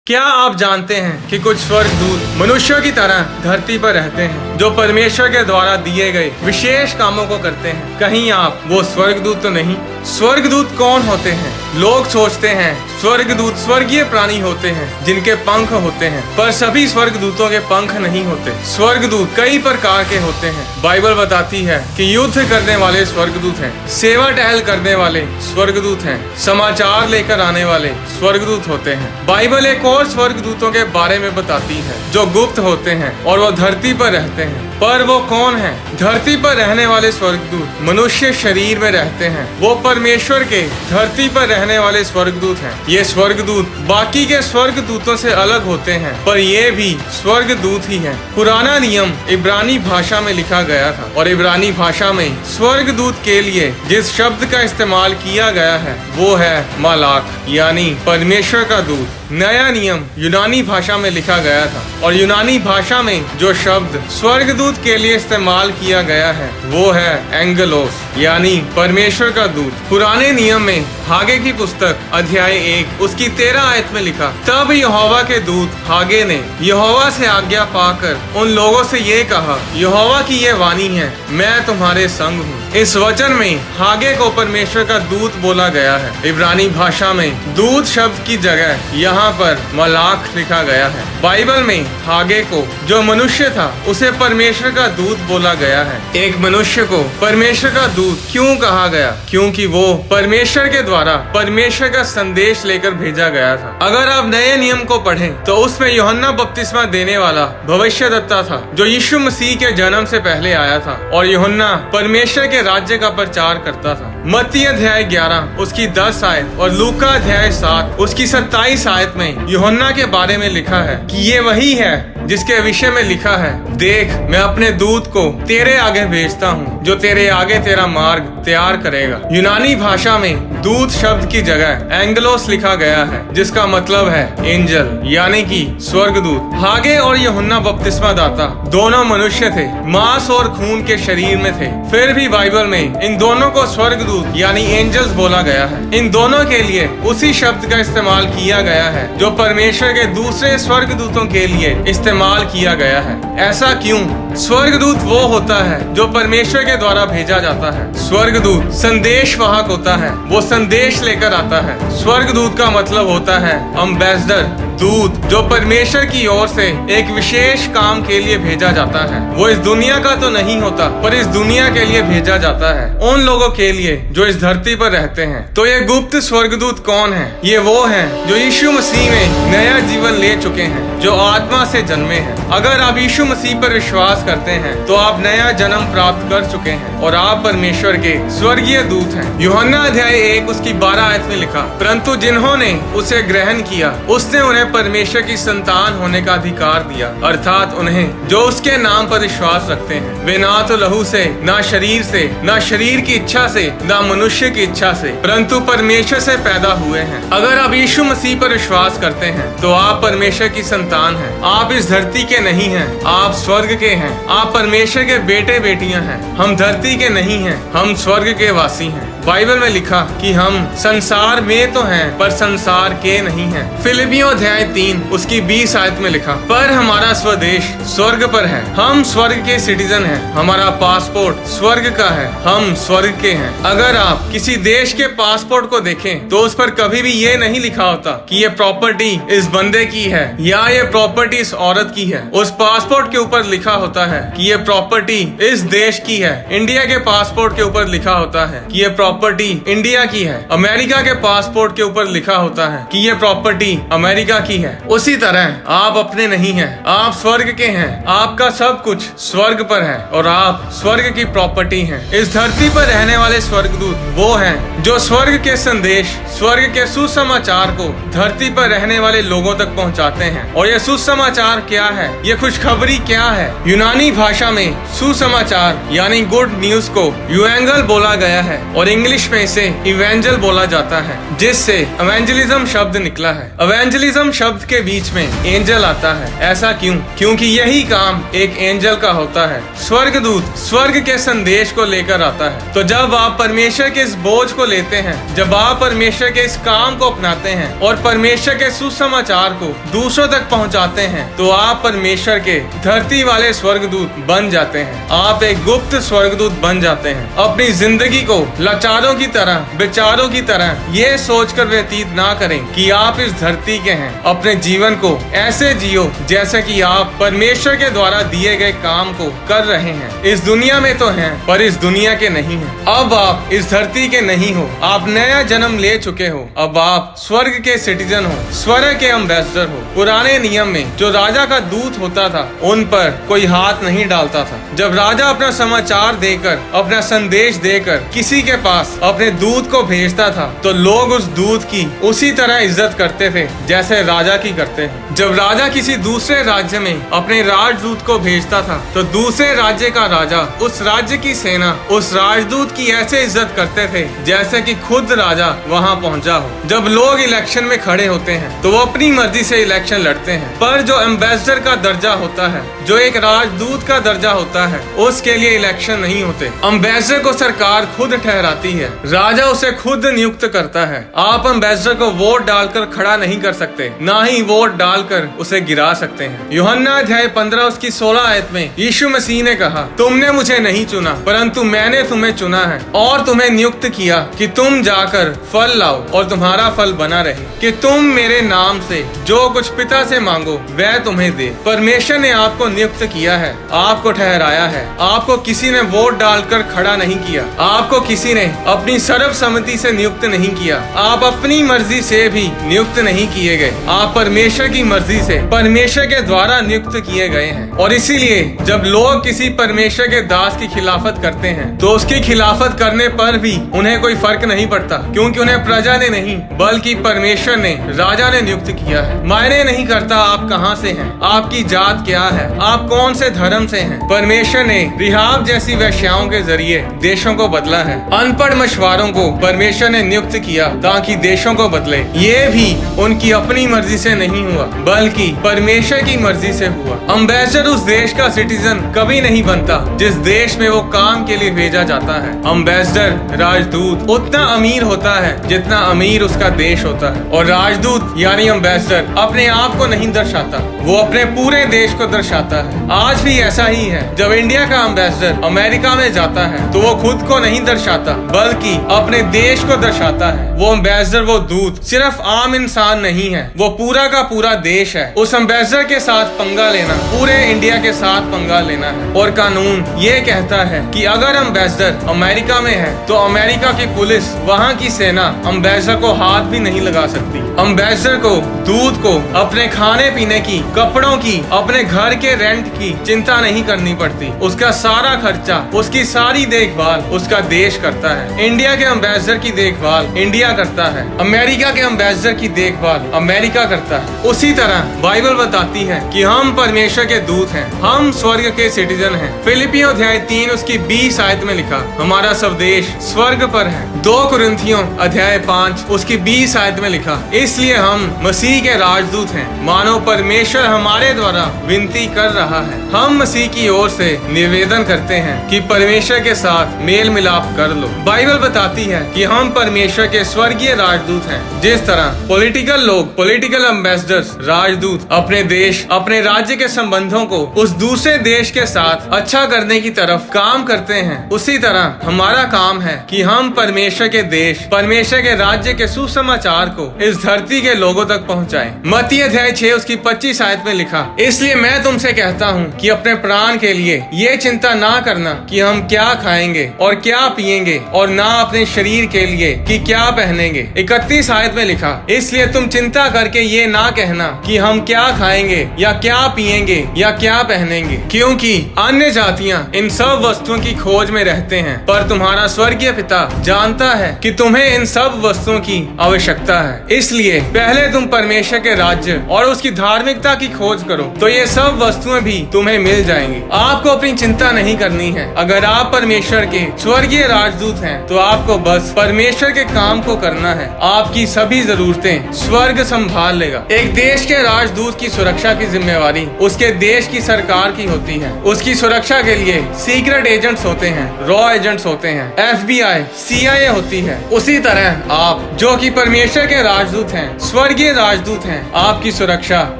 क्या आप जानते हैं कि कुछ स्वर्गदूत मनुष्यों की तरह धरती पर रहते हैं जो परमेश्वर के द्वारा दिए गए विशेष कामों को करते हैं। कहीं आप वो स्वर्गदूत तो नहीं? स्वर्गदूत कौन होते हैं? लोग सोचते हैं स्वर्गदूत स्वर्गीय प्राणी होते हैं जिनके पंख होते हैं, पर सभी स्वर्गदूतों के पंख नहीं होते। स्वर्गदूत कई प्रकार के होते हैं। बाइबल बताती है कि युद्ध करने वाले स्वर्गदूत हैं, सेवा टहल करने वाले स्वर्गदूत हैं, समाचार लेकर आने वाले स्वर्गदूत होते हैं। बाइबल एक और स्वर्गदूतों के बारे में बताती है जो गुप्त होते हैं और वो धरती पर रहते हैं। पर वो कौन है? धरती पर रहने वाले स्वर्गदूत मनुष्य शरीर में रहते हैं। वो परमेश्वर के धरती पर रहने वाले स्वर्गदूत हैं। ये स्वर्गदूत बाकी के स्वर्गदूतों से अलग होते हैं, पर ये भी स्वर्गदूत ही हैं। पुराना नियम इब्रानी भाषा में लिखा गया था और इब्रानी भाषा में स्वर्गदूत के लिए जिस शब्द का इस्तेमाल किया गया है वो है मालाक, यानी परमेश्वर का दूत। नया नियम यूनानी भाषा में लिखा गया था और यूनानी भाषा में जो शब्द स्वर्गदूत के लिए इस्तेमाल किया गया है वो है एंगेलोस, यानी परमेश्वर का दूत। पुराने नियम में हागे की पुस्तक अध्याय 1 उसकी 13 आयत में लिखा, तब यहोवा के दूत हागे ने यहोवा से आज्ञा पाकर उन लोगों से ये कहा, यहोवा की ये वाणी है, मैं तुम्हारे संग हूँ। इस वचन में हागे को परमेश्वर का दूत बोला गया है। इब्रानी भाषा में दूत शब्द की जगह यहाँ पर मलाक लिखा गया है। बाइबल में हागे को जो मनुष्य था उसे परमेश्वर का दूत बोला गया है। एक मनुष्य को परमेश्वर का दूत क्यों कहा गया? क्योंकि वो परमेश्वर के द्वारा परमेश्वर का संदेश लेकर भेजा गया था। अगर आप नए नियम को पढ़ें तो उसमें यूहन्ना बपतिस्मा देने वाला भविष्यद्वक्ता था जो यीशु मसीह के जन्म से पहले आया था और यूहन्ना परमेश्वर के राज्य का प्रचार करता था। मत्ती अध्याय 11 उसकी 10 आयत और लूका अध्याय 7 उसकी 27 आयत में यूहन्ना के बारे में लिखा है कि ये वही है जिसके विषय में लिखा है, देख मैं अपने दूत को तेरे आगे भेजता हूँ जो तेरे आगे तेरा मार्ग तैयार करेगा। यूनानी भाषा में दूत शब्द की जगह एंगेलोस लिखा गया है जिसका मतलब है एंजल, यानी कि स्वर्गदूत। हागे और यूहन्ना बपतिस्मा दाता दोनों मनुष्य थे, मांस और खून के शरीर में थे। फिर भी बाइबल में इन दोनों को स्वर्गदूत यानी एंजल्स बोला गया है। इन दोनों के लिए उसी शब्द का इस्तेमाल किया गया है जो परमेश्वर के दूसरे स्वर्गदूतों के लिए इस्तेमाल किया गया है। ऐसा क्यों? स्वर्गदूत वो होता है जो परमेश्वर के द्वारा भेजा जाता है। स्वर्गदूत संदेश वाहक होता है, वो संदेश लेकर आता है। स्वर्गदूत का मतलब होता है एम्बेसडर, दूत जो परमेश्वर की ओर से एक विशेष काम के लिए भेजा जाता है। वो इस दुनिया का तो नहीं होता, पर इस दुनिया के लिए भेजा जाता है, उन लोगों के लिए जो इस धरती पर रहते हैं। तो ये गुप्त स्वर्गदूत कौन है? ये वो हैं जो यीशु मसीह में नया जीवन ले चुके हैं, जो आत्मा से जन्मे हैं। अगर आप यीशु मसीह पर विश्वास करते हैं तो आप नया जन्म प्राप्त कर चुके हैं और आप परमेश्वर के स्वर्गीय दूत हैं। यूहन्ना अध्याय 1 उसकी 12 आयत में लिखा, परंतु जिन्होंने उसे ग्रहण किया उसने उन्हें परमेश्वर की संतान होने का अधिकार दिया, अर्थात उन्हें जो उसके नाम पर विश्वास रखते हैं। वे ना तो लहू से, ना शरीर से, ना शरीर की इच्छा से, ना मनुष्य की इच्छा से, परंतु परमेश्वर से पैदा हुए हैं। अगर आप यीशु मसीह पर विश्वास करते हैं तो आप परमेश्वर की संतान हैं। आप इस धरती के नहीं हैं, आप स्वर्ग के हैं। आप परमेश्वर के बेटे बेटियां हैं। हम धरती के नहीं हैं, हम स्वर्ग के वासी हैं। बाइबल में लिखा कि हम संसार में तो हैं पर संसार के नहीं हैं। फिलिपियों अध्याय 3 उसकी 20 आयत में लिखा, पर हमारा स्वदेश स्वर्ग पर है, हम स्वर्ग के सिटीजन हैं, हमारा पासपोर्ट स्वर्ग का है, हम स्वर्ग के हैं। अगर आप किसी देश के पासपोर्ट को देखें तो उस पर कभी भी ये नहीं लिखा होता कि ये प्रॉपर्टी इस बंदे की है या ये प्रॉपर्टी इस औरत की है। उस पासपोर्ट के ऊपर लिखा होता है कि ये प्रॉपर्टी इस देश की है। इंडिया के पासपोर्ट के ऊपर लिखा होता है कि ये प्रॉपर्टी इंडिया की है। अमेरिका के पासपोर्ट के ऊपर लिखा होता है कि ये प्रॉपर्टी अमेरिका की है। उसी तरह आप अपने नहीं हैं, आप स्वर्ग के हैं। आपका सब कुछ स्वर्ग पर है और आप स्वर्ग की प्रॉपर्टी हैं। इस धरती पर रहने वाले स्वर्गदूत वो हैं जो स्वर्ग के संदेश, स्वर्ग के सुसमाचार को धरती पर रहने वाले लोगों तक पहुंचाते हैं। और ये सुसमाचार क्या है? ये खुशखबरी क्या है? यूनानी भाषा में सुसमाचार यानी गुड न्यूज को यूएंगल बोला गया है और इंग्लिश में इसे इवेंजल बोला जाता है, जिससे एवेंजलिज्म शब्द निकला है। एवेंजलिज्म शब्द के बीच में एंजल आता है। ऐसा क्यों? क्योंकि यही काम एक एंजल का होता है। स्वर्गदूत स्वर्ग के संदेश को लेकर आता है। तो जब आप परमेश्वर के इस बोझ को लेते हैं, जब आप परमेश्वर के इस काम को अपनाते हैं और परमेश्वर के सुसमाचार को दूसरों तक पहुंचाते हैं, तो आप परमेश्वर के धरती वाले स्वर्गदूत बन जाते हैं। आप एक गुप्त स्वर्गदूत बन जाते हैं। अपनी जिंदगी को लाचारों की तरह, बेचारों की तरह ये सोचकर व्यतीत ना करें कि आप इस धरती के हैं। अपने जीवन को ऐसे जियो जैसे कि आप परमेश्वर के द्वारा दिए गए काम को कर रहे हैं। इस दुनिया में तो हैं, पर इस दुनिया के नहीं हैं। अब आप इस धरती के नहीं हो, आप नया जन्म ले चुके हो। अब आप स्वर्ग के सिटीजन हो, स्वर्ग के एम्बेसडर हो। पुराने नियम में जो राजा का दूत होता था, उन पर कोई हाथ नहीं डालता था। जब राजा अपना समाचार देकर, अपना संदेश देकर किसी के पास अपने दूत को भेजता था, तो लोग उस दूत की उसी तरह इज्जत करते थे जैसे राजा की करते हैं। जब राजा किसी दूसरे राज्य में अपने राजदूत को भेजता था, तो दूसरे राज्य का राजा उस राज्य की सेना उस राजदूत की ऐसे इज्जत करते थे जैसे कि खुद राजा वहां पहुंचा हो। जब लोग इलेक्शन में खड़े होते हैं तो वो अपनी मर्जी से इलेक्शन लड़ते हैं, पर जो एम्बेसडर का दर्जा होता है, जो एक राजदूत का दर्जा होता है, उसके लिए इलेक्शन नहीं होते। एम्बेसडर को सरकार खुद ठहराती है, राजा उसे खुद नियुक्त करता है। आप एम्बेसडर को वोट डालकर खड़ा नहीं कर सकते, ना ही वोट डालकर उसे गिरा सकते हैं। यूहन्ना अध्याय 15 उसकी 16 आयत में यीशु मसीह ने कहा, तुमने मुझे नहीं चुना, परंतु मैंने तुम्हें चुना है और तुम्हें नियुक्त किया कि तुम जाकर फल लाओ और तुम्हारा फल बना रहे, कि तुम मेरे नाम से जो कुछ पिता से मांगो वह तुम्हें दे। परमेश्वर ने आपको नियुक्त किया है, आपको ठहराया है। आपको किसी ने वोट डालकर खड़ा नहीं किया, आपको किसी ने अपनी सर्वसम्मति से नियुक्त नहीं किया, आप अपनी मर्जी से भी नियुक्त नहीं किए गए। आप परमेश्वर की मर्जी से, परमेश्वर के द्वारा नियुक्त किए गए हैं। और इसीलिए जब लोग किसी परमेश्वर के दास की खिलाफत करते हैं, तो उसकी खिलाफत करने पर भी उन्हें कोई फर्क नहीं पड़ता, क्योंकि उन्हें प्रजा ने नहीं बल्कि परमेश्वर ने, राजा ने नियुक्त किया है। मायने नहीं करता आप कहां से हैं, आपकी जात क्या है, आप कौन से धर्म से हैं। परमेश्वर ने रिहाब जैसी वेश्याओं के जरिए देशों को बदला है। अनपढ़ मछुआरों को परमेश्वर ने नियुक्त किया ताकि देशों को बदले। ये भी उनकी अपनी मर्जी से नहीं हुआ, बल्कि परमेश्वर की मर्जी से हुआ। एम्बेसडर उस देश का सिटीजन कभी नहीं बनता जिस देश में वो काम के लिए भेजा जाता है। एम्बेसडर, राजदूत उतना अमीर होता है जितना अमीर उसका देश होता है। और राजदूत यानी एम्बेसडर अपने आप को नहीं दर्शाता, वो अपने पूरे देश को दर्शाता है। आज भी ऐसा ही है। जब इंडिया का एम्बेसडर अमेरिका में जाता है तो वो खुद को नहीं दर्शाता, बल्कि अपने देश को दर्शाता है। वो एम्बेसडर, वो दूत सिर्फ आम इंसान नहीं है, वो पूरा का पूरा देश है। उस एम्बेसडर के साथ पंगा लेना पूरे इंडिया के साथ पंगा लेना है। और कानून ये कहता है कि अगर एम्बेसडर अमेरिका में है तो अमेरिका की पुलिस, वहाँ की सेना एम्बेसडर को हाथ भी नहीं लगा सकती। एम्बेसडर को, दूत को अपने खाने पीने की, कपड़ों की, अपने घर के रेंट की चिंता नहीं करनी पड़ती। उसका सारा खर्चा, उसकी सारी देखभाल उसका देश करता है। इंडिया के एम्बेसडर की देखभाल इंडिया करता है, अमेरिका के एम्बेसडर की देखभाल अमेरिका करता है। उसी तरह बाइबल बताती है कि हम परमेश्वर के दूत हैं, हम स्वर्ग के सिटीजन हैं। फिलिपियों अध्याय 3 उसकी 20 आयत में लिखा, हमारा स्वदेश स्वर्ग पर है। 2 कुरिन्थियों अध्याय 5 उसकी 20 आयत में लिखा, इसलिए हम मसीह के राजदूत हैं, मानो परमेश्वर हमारे द्वारा विनती कर रहा है। हम मसीह की ओर से निवेदन करते हैं कि परमेश्वर के साथ मेल मिलाप कर लो। बाइबल बताती है कि हम परमेश्वर के स्वर्गीय राजदूत हैं। जिस तरह पॉलिटिकल लोग, पॉलिटिकल एम्बेसडर्स, राजदूत अपने देश, अपने राज्य के संबंधों को उस दूसरे देश के साथ अच्छा करने की तरफ काम करते हैं, उसी तरह हमारा काम है कि हम परमेश्वर के देश, परमेश्वर के राज्य के सुसमाचार को इस धरती के लोगों तक पहुंचाएं। मत्ती अध्याय 6 उसकी 25 आयत में लिखा, इसलिए मैं तुमसे कहता हूँ कि अपने प्राण के लिए ये चिंता ना करना कि हम क्या खाएंगे और क्या पिएंगे, और ना अपने शरीर के लिए कि क्या पहनेंगे। 31 आयत में लिखा, इसलिए तुम चिंता करके ये ना कहना कि हम क्या खाएंगे या क्या पिएंगे या क्या पहनेंगे, क्योंकि अन्य जातियां इन सब वस्तुओं की खोज में रहते हैं, पर तुम्हारा स्वर्गीय पिता जानता है कि तुम्हें इन सब वस्तुओं की आवश्यकता है। इसलिए पहले तुम परमेश्वर के राज्य और उसकी धार्मिकता की खोज करो, तो ये सब वस्तुएं भी तुम्हें मिल जाएंगी। आपको अपनी चिंता नहीं करनी है। अगर आप परमेश्वर के स्वर्गीय राजदूत हैं, हैं तो आपको बस परमेश्वर के काम को करना है। आपकी सभी जरूरतें स्वर्ग संभाल लेगा। एक देश के राजदूत की सुरक्षा की जिम्मेवारी उसके देश की सरकार की होती है। उसकी सुरक्षा के लिए सीक्रेट एजेंट्स होते हैं, रॉ एजेंट्स होते हैं, FBI, CIA होती है। उसी तरह आप जो कि परमेश्वर के राजदूत हैं, स्वर्गीय राजदूत हैं, आपकी सुरक्षा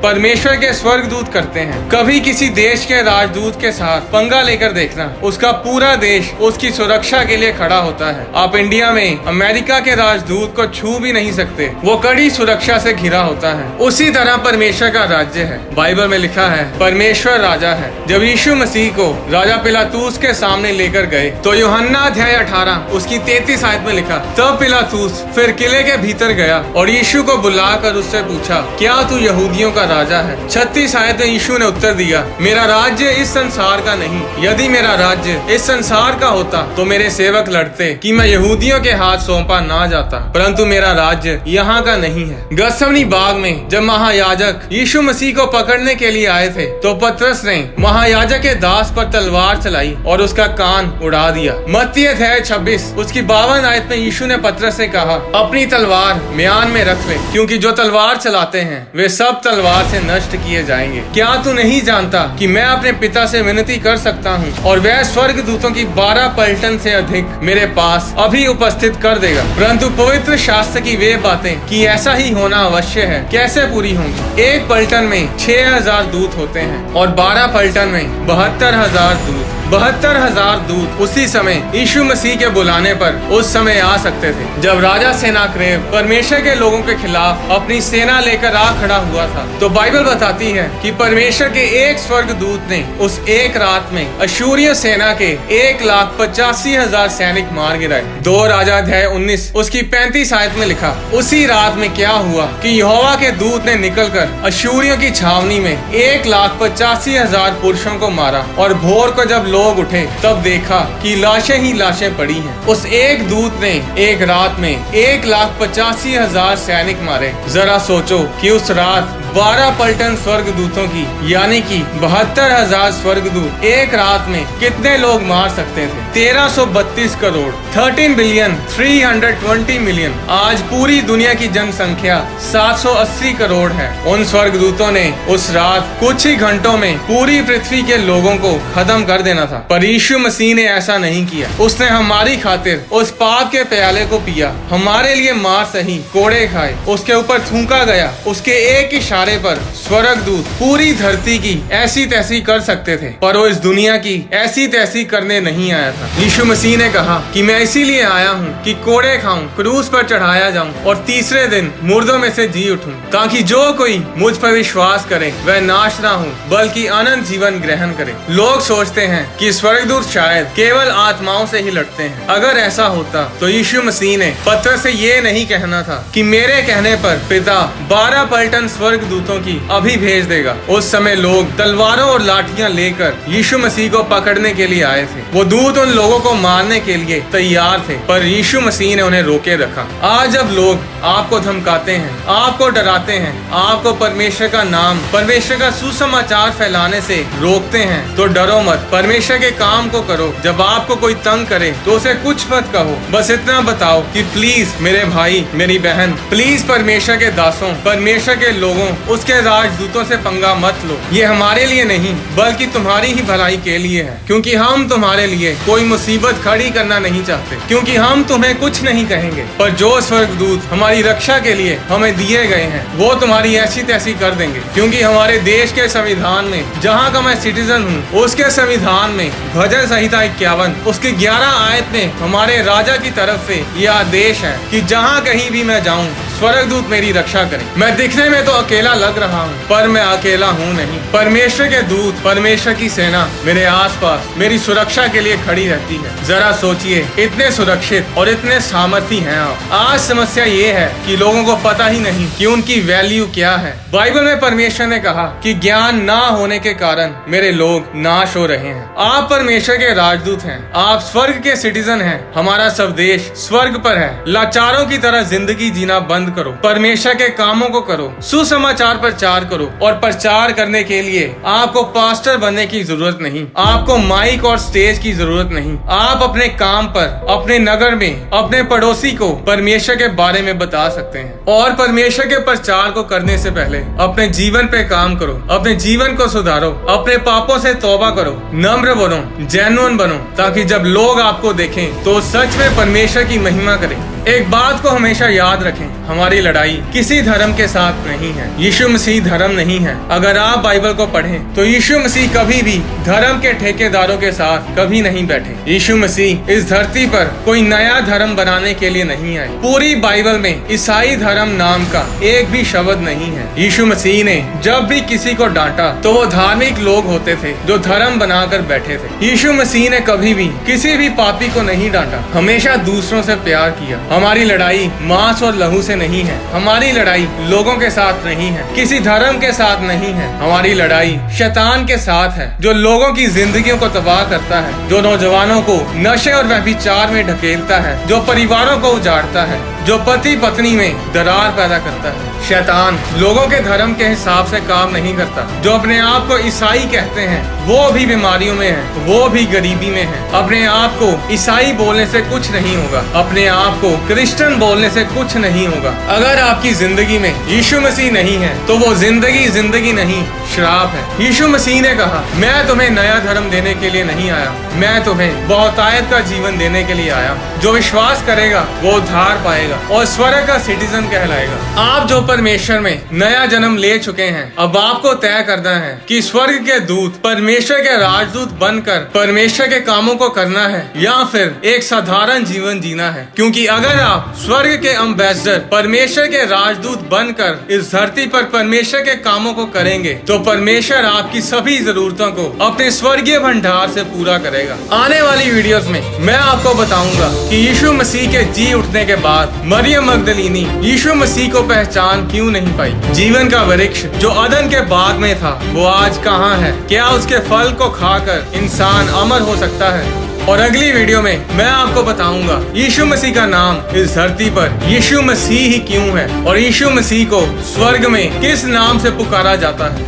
परमेश्वर के स्वर्गदूत करते हैं। कभी किसी देश के राजदूत के साथ पंगा लेकर देखना, उसका पूरा देश उसकी सुरक्षा के लिए खड़ा होता है। आप इंडिया में अमेरिका के राजदूत को छू भी नहीं सकते, वो कड़ी सुरक्षा से घिरा होता है। उसी तरह परमेश्वर का राज्य है। बाइबल में लिखा है परमेश्वर राजा है। जब यीशु मसीह को राजा पिलातूस के सामने लेकर गए तो यूहन्ना अध्याय 18 उसकी 33 आयत में लिखा, तब पिलातूस फिर किले के भीतर गया और यीशु को बुलाकर उससे पूछा, क्या तू यहूदियों का राजा है? 36 आयत में यीशु ने उत्तर दिया, मेरा राज्य इस संसार का नहीं। यदि मेरा राज्य इस संसार का होता तो मेरे सेवक लड़ते कि मैं यहूदियों के हाथ सौंपा ना जाता, परंतु मेरा राज्य यहाँ का नहीं है। गत्समनी बाग में जब महायाजक यीशु मसीह को पकड़ने के लिए आए थे तो पतरस ने महायाजक के दास पर तलवार चलाई और उसका कान उड़ा दिया। मत्ती अध्याय 26 उसकी 52 आयत में यीशु ने पतरस से कहा, अपनी तलवार म्यान में रख ले, क्योंकि जो तलवार चलाते हैं वे सब तलवार से नष्ट किए जाएंगे। क्या तू नहीं जानता कि मैं अपने पिता से विनती कर सकता हूँ और वह स्वर्ग दूतों की 12 पलटन से अधिक मेरे पास अभी उपस्थित कर देगा? परंतु पवित्र शास्त्र की वे बातें कि ऐसा ही होना अवश्य है कैसे पूरी होंगी? एक पलटन में 6000 दूत होते हैं और 12 पलटन में 72,000 दूत। 72,000 दूत उसी समय यीशु मसीह के बुलाने पर उस समय आ सकते थे जब राजा सेनाक्रेव परमेश्वर के लोगों के खिलाफ अपनी सेना लेकर आ खड़ा हुआ था। तो बाइबल बताती है कि परमेश्वर के एक स्वर्गदूत ने उस एक रात में अशूरिय सेना के 1,85,000 सैनिक मार गिराए। 2 राजा अध्याय 19 उसकी 35 आयत में लिखा, उसी रात में क्या हुआ कि यहोवा के दूत ने निकलकर अशूरियों की छावनी में 1,85,000 पुरुषों को मारा और भोर को जब लोग उठे तब देखा कि लाशें ही लाशें पड़ी हैं। उस एक दूत ने एक रात में 1,85,000 सैनिक मारे। जरा सोचो कि उस रात 12 पलटन स्वर्गदूतों की यानी कि 72,000 स्वर्गदूत एक रात में कितने लोग मार सकते थे? 1332 करोड़ 13 बिलियन 320 मिलियन। आज पूरी दुनिया की जनसंख्या 780 करोड़ है। उन स्वर्गदूतों ने उस रात कुछ ही घंटों में पूरी पृथ्वी के लोगों को खत्म कर देना था, पर यीशु मसीह ने ऐसा नहीं किया। उसने हमारी खातिर उस पाप के प्याले को पिया, हमारे लिए मार सही, कोड़े खाए, उसके ऊपर थूका गया। उसके एक इशारे पर स्वर्गदूत पूरी धरती की ऐसी तैसी कर सकते थे, पर वो इस दुनिया की ऐसी तैसी करने नहीं आया था। यीशु मसीह ने कहा कि मैं इसीलिए आया हूँ कि कोड़े खाऊं, क्रूस पर चढ़ाया जाऊं और तीसरे दिन मुर्दों में से जी उठूं, ताकि जो कोई मुझ पर विश्वास करे वह नाश ना हो बल्कि अनंत जीवन ग्रहण करे। लोग सोचते हैं कि स्वर्गदूत शायद केवल आत्माओं से ही लड़ते हैं। अगर ऐसा होता तो यीशु मसीह ने पतरस से ये नहीं कहना था कि मेरे कहने पर पिता 12 पलटन स्वर्गदूतों की अभी भेज देगा। उस समय लोग तलवारों और लाठियां लेकर यीशु मसीह को पकड़ने के लिए आए थे। वो दूत उन लोगों को मारने के लिए तैयार थे, पर यीशु मसीह ने उन्हें रोके रखा। आज जब लोग आपको धमकाते हैं, आपको डराते हैं, आपको परमेश्वर का नाम, परमेश्वर का सुसमाचार फैलाने से रोकते हैं, तो डरो मत, परमेश्वर के काम को करो। जब आपको कोई तंग करे तो उसे कुछ मत कहो, बस इतना बताओ कि प्लीज मेरे भाई मेरी बहन, प्लीज परमेश्वर के दासों, परमेश्वर के लोगों, उसके राजदूतों से पंगा मत लो। ये हमारे लिए नहीं बल्कि तुम्हारी ही भलाई के लिए है, क्योंकि हम तुम्हारे लिए कोई मुसीबत खड़ी करना नहीं चाहते, क्योंकि हम तुम्हें कुछ नहीं कहेंगे, पर जो स्वर्गदूत हमारी रक्षा के लिए हमें दिए गए हैं वो तुम्हारी ऐसी तैसी कर देंगे। क्योंकि हमारे देश के संविधान में, जहाँ का मैं सिटीजन हूँ, उसके संविधान में भजन संहिता 51 उसकी 11 आयत में हमारे राजा की तरफ से यह आदेश है कि जहाँ कहीं भी मैं जाऊँ स्वर्गदूत मेरी रक्षा करें। मैं दिखने में तो अकेला लग रहा हूँ, पर मैं अकेला हूँ नहीं। परमेश्वर के दूत, परमेश्वर की सेना मेरे आसपास मेरी सुरक्षा के लिए खड़ी रहती है। जरा सोचिए, इतने सुरक्षित और इतने सामर्थी हैं आप। आज समस्या ये है कि लोगों को पता ही नहीं कि उनकी वैल्यू क्या है। बाइबल में परमेश्वर ने कहा कि ज्ञान ना होने के कारण मेरे लोग नाश हो रहे हैं। आप परमेश्वर के राजदूत हैं, आप स्वर्ग के सिटीजन हैं। हमारा सब देश स्वर्ग पर है। लाचारों की तरह जिंदगी जीना बंद बंद करो, परमेश्वर के कामों को करो, सुसमाचार प्रचार करो। और प्रचार करने के लिए आपको पास्टर बनने की जरूरत नहीं, आपको माइक और स्टेज की जरूरत नहीं। आप अपने काम पर, अपने नगर में, अपने पड़ोसी को परमेश्वर के बारे में बता सकते हैं। और परमेश्वर के प्रचार को करने से पहले अपने जीवन पे काम करो, अपने जीवन को सुधारो, अपने पापों से तौबा करो, नम्र बनो, जेन्युइन बनो, ताकि जब लोग आपको देखें तो सच में परमेश्वर की महिमा करें। एक बात को हमेशा याद रखें, हमारी लड़ाई किसी धर्म के साथ नहीं है। यीशु मसीह धर्म नहीं है। अगर आप बाइबल को पढ़ें तो यीशु मसीह कभी भी धर्म के ठेकेदारों के साथ कभी नहीं बैठे। यीशु मसीह इस धरती पर कोई नया धर्म बनाने के लिए नहीं आए। पूरी बाइबल में ईसाई धर्म नाम का एक भी शब्द नहीं है। यीशु मसीह ने जब भी किसी को डांटा तो वो धार्मिक लोग होते थे जो धर्म बनाकर बैठे थे। यीशु मसीह ने कभी भी किसी भी पापी को नहीं डांटा, हमेशा दूसरों से प्यार किया। हमारी लड़ाई मांस और लहू से नहीं है। हमारी लड़ाई लोगों के साथ नहीं है, किसी धर्म के साथ नहीं है। हमारी लड़ाई शैतान के साथ है, जो लोगों की जिंदगियों को तबाह करता है, जो नौजवानों को नशे और व्यभिचार में ढकेलता है, जो परिवारों को उजाड़ता है, जो पति पत्नी में दरार पैदा करता है। शैतान लोगों के धर्म के हिसाब से काम नहीं करता। जो अपने आप को ईसाई कहते हैं वो भी बीमारियों में है, वो भी गरीबी में है। अपने आप को ईसाई बोलने से कुछ नहीं होगा, अपने आप को क्रिश्चियन बोलने से कुछ नहीं होगा। अगर आपकी जिंदगी में यीशु मसीह नहीं है तो वो जिंदगी नहीं, श्राप है। यीशु मसीह ने कहा, मैं तुम्हें नया धर्म देने के लिए नहीं आया, मैं तुम्हें बहुतायत का जीवन देने के लिए आया। जो विश्वास करेगा वो उद्धार पाएगा और स्वर्ग का सिटीजन कहलाएगा। आप जो परमेश्वर में नया जन्म ले चुके हैं, अब आपको तय करना है कि स्वर्ग के दूत, परमेश्वर के राजदूत बनकर परमेश्वर के कामों को करना है या फिर एक साधारण जीवन जीना है। क्योंकि अगर आप स्वर्ग के एम्बेसडर, परमेश्वर के राजदूत बनकर इस धरती पर परमेश्वर के कामों को करेंगे तो परमेश्वर आपकी सभी जरूरतों को अपने स्वर्गीय भंडार से पूरा करेगा। आने वाली वीडियोस में मैं आपको बताऊंगा कि यीशु मसीह के जी उठने के बाद मरियम मगदलीनी यीशु मसीह को पहचान क्यों नहीं पाई। जीवन का वृक्ष जो अदन के बाग में था वो आज कहाँ है? क्या उसके फल को खाकर इंसान अमर हो सकता है? और अगली वीडियो में मैं आपको बताऊंगा यीशु मसीह का नाम इस धरती पर यीशु मसीह ही क्यों है और यीशु मसीह को स्वर्ग में किस नाम से पुकारा जाता है।